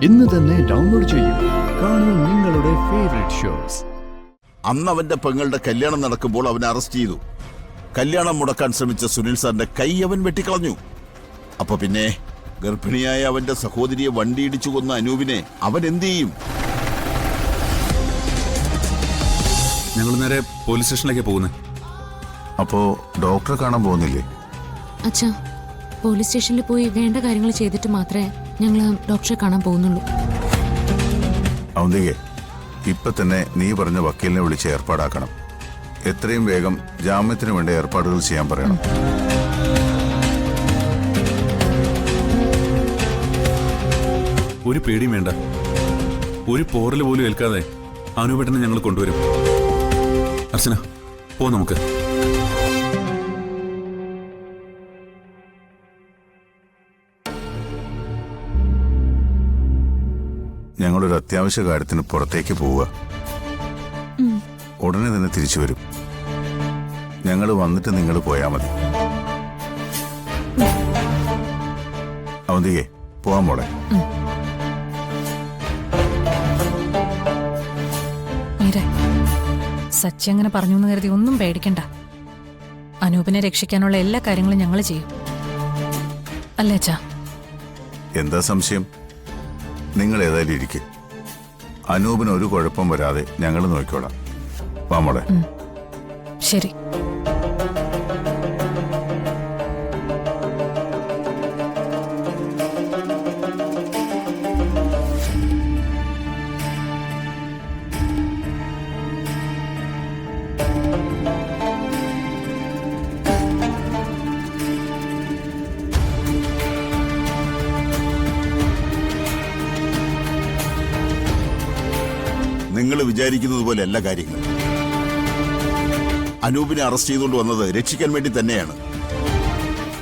ഇന്ന് തന്നെ ഡൗൺലോഡ് ചെയ്യൂ. കാണൂ നിങ്ങളുടെ ഫേവറേറ്റ് ഷോസ്. അന്ന് അവന്റെ പെങ്ങളുടെ കല്യാണം നടക്കുമ്പോൾ അവനെ അറസ്റ്റ് ചെയ്തു. കല്യാണം മുടക്കാൻ ശ്രമിച്ച സുനിൽ സാറിന്റെ കൈ അവൻ വെട്ടിക്കളഞ്ഞു. അപ്പൊ പിന്നെ ഗർഭിണിയായ അവന്റെ സഹോദരിയെ വണ്ടിയിടിച്ചു കൊന്ന അനൂപിനെ അവൻ എന്ത് ചെയ്യും? ഞങ്ങൾ നേരെ പോലീസ് സ്റ്റേഷനിലേക്ക് പോകുന്നത്. അപ്പോ ഡോക്ടറെ കാണാൻ പോകുന്നില്ലേ? അച്ഛാ, പോലീസ് സ്റ്റേഷനിൽ പോയി വേണ്ട കാര്യങ്ങൾ ചെയ്തിട്ട് മാത്രമേ ഞങ്ങൾ ഡോക്ടറെ കാണാൻ പോകുന്നുള്ളൂ. അവന്തികെ, ഇപ്പൊ തന്നെ നീ പറഞ്ഞ വക്കീലിനെ വിളിച്ച് ഏർപ്പാടാക്കണം. എത്രയും വേഗം ജാമ്യത്തിന് വേണ്ട ഏർപ്പാടുകൾ ചെയ്യാൻ പറയണം. ഒരു പേടിയും വേണ്ട. ഒരു പോറൽ പോലും ഏൽക്കാതെ അനൂപേട്ടനെ ഞങ്ങൾ കൊണ്ടുവരും. അർച്ചന, പോ നമുക്ക്. ഞങ്ങളൊരു അത്യാവശ്യ കാര്യത്തിന് പുറത്തേക്ക് പോവുക. ഉടനെ തന്നെ തിരിച്ചു വരും. ഞങ്ങൾ വന്നിട്ട് നിങ്ങൾ പോയാൽ മതി. അവന്തികെ, പോവാൻ മോളെ. സച്ചി അങ്ങനെ പറഞ്ഞു എന്ന് കരുതി ഒന്നും പേടിക്കണ്ട. അനൂപിനെ രക്ഷിക്കാനുള്ള എല്ലാ കാര്യങ്ങളും ഞങ്ങൾ ചെയ്യും. അല്ലേ അച്ഛാ? എന്താ സംശയം? നിങ്ങൾ ഏതായാലും ഇരിക്കും. അനൂപിന് ഒരു കുഴപ്പം വരാതെ ഞങ്ങൾ നോക്കിക്കോളാം. വാ മോളെ. ശരി. നിങ്ങൾ വിചാരിക്കുന്നത് പോലെ എല്ലാ കാര്യങ്ങളും. അനൂപിനെ അറസ്റ്റ് ചെയ്തുകൊണ്ട് വന്നത് രക്ഷിക്കാൻ വേണ്ടി തന്നെയാണ്.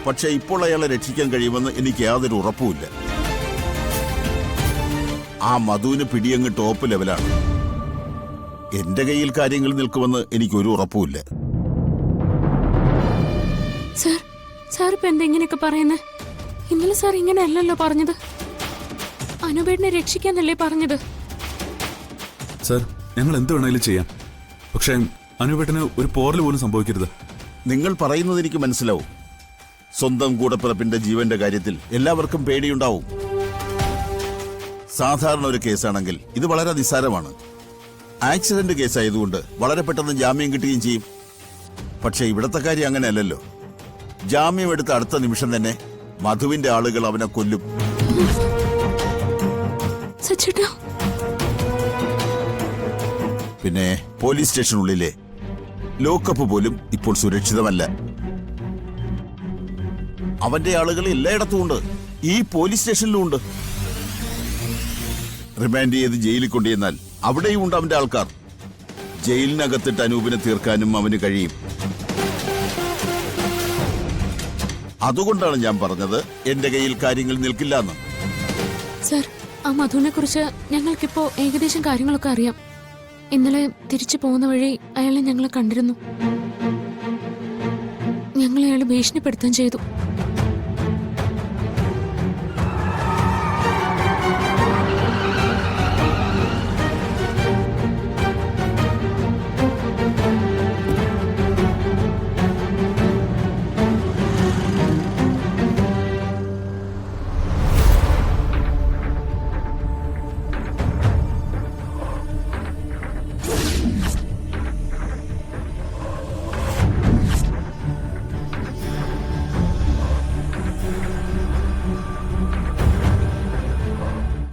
പക്ഷെ ഇപ്പോൾ അയാളെ രക്ഷിക്കാൻ കഴിയുമെന്ന് എനിക്ക് യാതൊരു ഉറപ്പുമില്ല. ആ മധുവിന് പിടിയങ്ങ് ടോപ്പ് ലെവലാണ്. എന്റെ കയ്യിൽ കാര്യങ്ങൾ നിൽക്കുമെന്ന് എനിക്കൊരു ഉറപ്പുമില്ല. സാർ ഇപ്പൊ എന്താ ഇങ്ങനെയൊക്കെ പറയുന്നത്? ഇന്നലെ സാർ ഇങ്ങനെ അല്ലല്ലോ പറഞ്ഞത്. അനൂപേട്ടനെ രക്ഷിക്കാന്നല്ലേ പറഞ്ഞത്? സർ, ഞങ്ങൾ എന്ത് വേണമെങ്കിലും ചെയ്യാം. പക്ഷേ അനൂപേട്ടന് ഒരു പോറൽ പോലും സംഭവിക്കരുത്. നിങ്ങൾ പറയുന്നത് എനിക്ക് മനസ്സിലാവും. സ്വന്തം കൂടപ്പിറപ്പിന്റെ ജീവന്റെ കാര്യത്തിൽ എല്ലാവർക്കും പേടിയുണ്ടാവും. സാധാരണ ഒരു കേസാണെങ്കിൽ ഇത് വളരെ നിസ്സാരമാണ്. ആക്സിഡന്റ് കേസായതുകൊണ്ട് വളരെ പെട്ടെന്ന് ജാമ്യം കിട്ടുകയും ചെയ്യും. പക്ഷെ ഇവിടത്തെ കാര്യം അങ്ങനെയല്ലല്ലോ. ജാമ്യം എടുത്ത അടുത്ത നിമിഷം തന്നെ മധുവിന്റെ ആളുകൾ അവനെ കൊല്ലും. പിന്നെ പോലീസ് സ്റ്റേഷനുള്ളിലെ ലോക്കപ്പ് പോലും ഇപ്പോൾ സുരക്ഷിതമല്ല. അവന്റെ ആളുകൾ എല്ലായിടത്തും ഉണ്ട്. ഈ പോലീസ് സ്റ്റേഷനിലും ഉണ്ട്. റിമാൻഡ് ചെയ്ത് ജയിലിൽ കൊണ്ടുചെന്നാൽ അവിടെയും ഉണ്ട് അവന്റെ ആൾക്കാർ. ജയിലിനകത്തിട്ട് അനൂപിനെ തീർക്കാനും അവന് കഴിയും. അതുകൊണ്ടാണ് ഞാൻ പറഞ്ഞത് എന്റെ കയ്യിൽ കാര്യങ്ങൾ നിൽക്കില്ല എന്ന്. സർ, ആ മധുവിനെ കുറിച്ച് ഞങ്ങൾക്കിപ്പോ ഏകദേശം കാര്യങ്ങളൊക്കെ അറിയാം. ഇന്നലെ തിരിച്ചു പോകുന്ന വഴി അയാളെ ഞങ്ങൾ കണ്ടിരുന്നു. ഞങ്ങളെ അയാൾ ഭീഷണിപ്പെടുത്താൻ ചെയ്തു.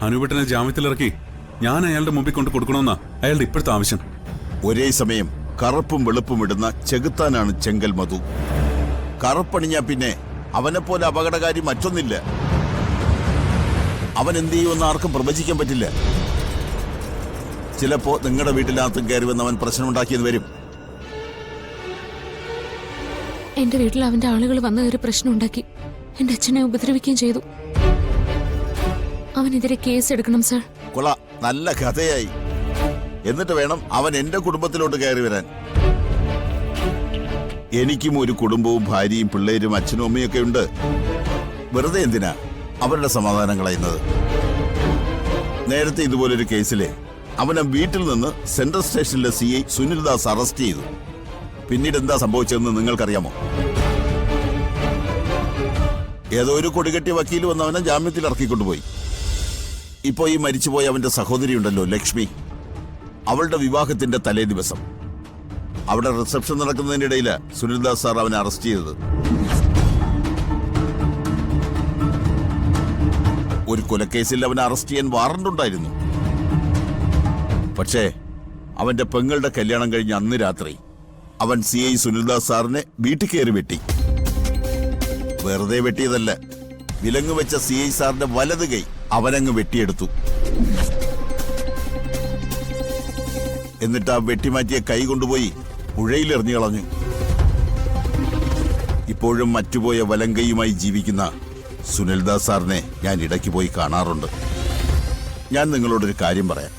അനൂപേട്ടനെ ജാമ്യത്തിലിറക്കി ഞാൻ അയാളുടെ മുമ്പിൽ കൊണ്ട് കൊടുക്കണമെന്നാ അയാളുടെ ഇപ്പോഴത്തെ ആവശ്യം. ഒരേ സമയം കറുപ്പും വെളുപ്പും ഇടുന്ന ചെകുത്താനാണ് ചെങ്കൽ മധു. കറുപ്പണിഞ്ഞാ പിന്നെ അവനെപ്പോലെ അപകടകാരി മറ്റൊന്നില്ല. അവൻ എന്ത് ചെയ്യുമെന്ന് ആർക്കും പ്രവചിക്കാൻ പറ്റില്ല. ചിലപ്പോ നിങ്ങളുടെ വീട്ടിനകത്തും കയറി വന്ന് അവൻ പ്രശ്നമുണ്ടാക്കിയെന്ന് വരും. എന്റെ വീട്ടിൽ അവന്റെ ആളുകൾ വന്ന ഒരു പ്രശ്നം ഉണ്ടാക്കി എന്റെ അച്ഛനെ ഉപദ്രവിക്കുകയും ചെയ്തു. അവനെതിരെ കേസ് എടുക്കണം സർ. കൊള, നല്ല കഥയായി. എന്നിട്ട് വേണം അവൻ എന്റെ കുടുംബത്തിലോട്ട് കയറി വരാൻ. എനിക്കും ഒരു കുടുംബവും ഭാര്യയും പിള്ളേരും അച്ഛനും അമ്മയൊക്കെ ഉണ്ട്. വെറുതെ എന്തിനാ അവരുടെ സമാധാനം കളയുന്നത്? നേരത്തെ ഇതുപോലൊരു കേസിലെ അവനെ വീട്ടിൽ നിന്ന് സെൻട്രൽ സ്റ്റേഷനിലെ CI സുനിൽ ദാസ് അറസ്റ്റ് ചെയ്തു. പിന്നീട് എന്താ സംഭവിച്ചതെന്ന് നിങ്ങൾക്കറിയാമോ? ഏതോ ഒരു കൊടികെട്ടിയ വക്കീൽ വന്ന് അവനെ ജാമ്യത്തിൽ ഇറക്കിക്കൊണ്ടുപോയി. ഇപ്പോ ഈ മരിച്ചുപോയ അവന്റെ സഹോദരി ഉണ്ടല്ലോ, ലക്ഷ്മി, അവളുടെ വിവാഹത്തിന്റെ തലേ ദിവസം അവിടെ റിസപ്ഷൻ നടക്കുന്നതിനിടയില് സുനിൽദാസ് സാർ അവനെ അറസ്റ്റ് ചെയ്തത്. ഒരു കൊലക്കേസിൽ അവനെ അറസ്റ്റ് ചെയ്യാൻ വാറണ്ട് ഉണ്ടായിരുന്നു. പക്ഷേ അവന്റെ പെങ്ങളുടെ കല്യാണം കഴിഞ്ഞ അന്ന് രാത്രി അവൻ CI സുനിൽദാസ് സാറിനെ വീട്ടിൽ കയറി വെട്ടി. വെറുതെ വെട്ടിയതല്ല, വിലങ്ങ് വെച്ച CI സാറിന്റെ വലത് കൈ അവനങ്ങ് വെട്ടിയെടുത്തു. എന്നിട്ട് ആ വെട്ടിമാറ്റിയ കൈ കൊണ്ടുപോയി പുഴയിലെറിഞ്ഞു കളഞ്ഞു. ഇപ്പോഴും മറ്റുപോയ വലങ്കയുമായി ജീവിക്കുന്ന സുനിൽദാസ് സാറിനെ ഞാൻ ഇടയ്ക്ക് പോയി കാണാറുണ്ട്. ഞാൻ നിങ്ങളോടൊരു കാര്യം പറയാം.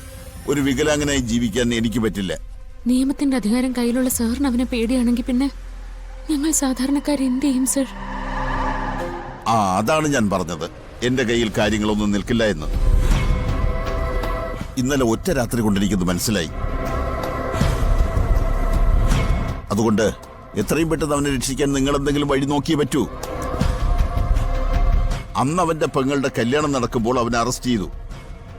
ഒരു വികലാംഗനായി ജീവിക്കാൻ എനിക്ക് പറ്റില്ല. നിയമത്തിന്റെ അധികാരം കയ്യിലുള്ള സാറിന് അവനെ പേടിയാണെങ്കിൽ പിന്നെ ഞങ്ങൾ സാധാരണക്കാർ എന്ത് ചെയ്യും സർ? അതാണ് ഞാൻ പറഞ്ഞത്, എന്റെ കയ്യിൽ കാര്യങ്ങളൊന്നും നിൽക്കില്ല എന്ന്. ഇന്നലെ ഒറ്റ രാത്രി കൊണ്ട് എനിക്കത് മനസ്സിലായി. അതുകൊണ്ട് എത്രയും പെട്ടെന്ന് അവനെ രക്ഷിക്കാൻ നിങ്ങൾ എന്തെങ്കിലും വഴി നോക്കിയേ പറ്റൂ. അന്ന് അവന്റെ പെങ്ങളുടെ കല്യാണം നടക്കുമ്പോൾ അവനെ അറസ്റ്റ് ചെയ്തു.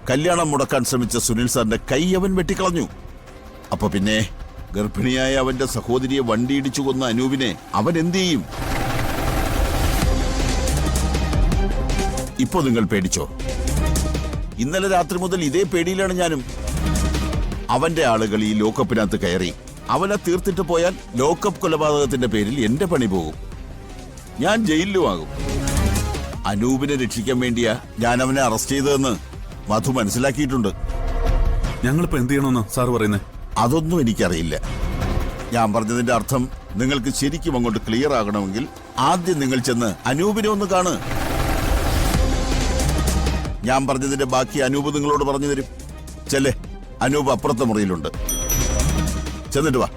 കല്യാണം മുടക്കാൻ ശ്രമിച്ച സുനിൽ സാറിന്റെ കൈ അവൻ വെട്ടിക്കളഞ്ഞു. അപ്പൊ പിന്നെ ഗർഭിണിയായ അവന്റെ സഹോദരിയെ വണ്ടിയിടിച്ചു കൊന്ന അനൂപിനെ അവൻ എന്ത് ചെയ്യും? ഇപ്പോ നിങ്ങൾ പേടിച്ചോ? ഇന്നലെ രാത്രി മുതൽ ഇതേ പേടിയിലാണ് ഞാനും. അവന്റെ ആളുകൾ ഈ ലോക്കപ്പിനകത്ത് കയറി അവനെ തീർത്തിട്ട് പോയാൽ ലോക്കപ്പ് കൊലപാതകത്തിന്റെ പേരിൽ എന്റെ പണി പോകും. ഞാൻ ജയിലിലുമാകും. അനൂപിനെ രക്ഷിക്കാൻ വേണ്ടിയാ ഞാൻ അവനെ അറസ്റ്റ് ചെയ്തതെന്ന് മധു മനസ്സിലാക്കിയിട്ടുണ്ട്. ഞങ്ങളിപ്പോ എന്ത് ചെയ്യണമെന്ന് സാർ പറയുന്നേ? അതൊന്നും എനിക്കറിയില്ല. ഞാൻ പറഞ്ഞതിന്റെ അർത്ഥം നിങ്ങൾക്ക് ശരിക്കും അങ്ങോട്ട് ക്ലിയർ ആകണമെങ്കിൽ ആദ്യം നിങ്ങൾ ചെന്ന് അനൂപിനെ ഒന്ന് കാണ്. ഞാൻ പറഞ്ഞതിന്റെ ബാക്കി അനൂപ് നിങ്ങളോട് പറഞ്ഞു തരും. ചെല്ലേ, അനൂപ് അപ്പുറത്തെ മുറിയിലുണ്ട്. ചെന്നിട്ട് വാ.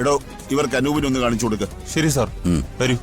എടോ, ഇവർക്ക് അനൂപിനെ ഒന്ന് കാണിച്ചു കൊടുക്ക. ശരി സാർ, വരൂ.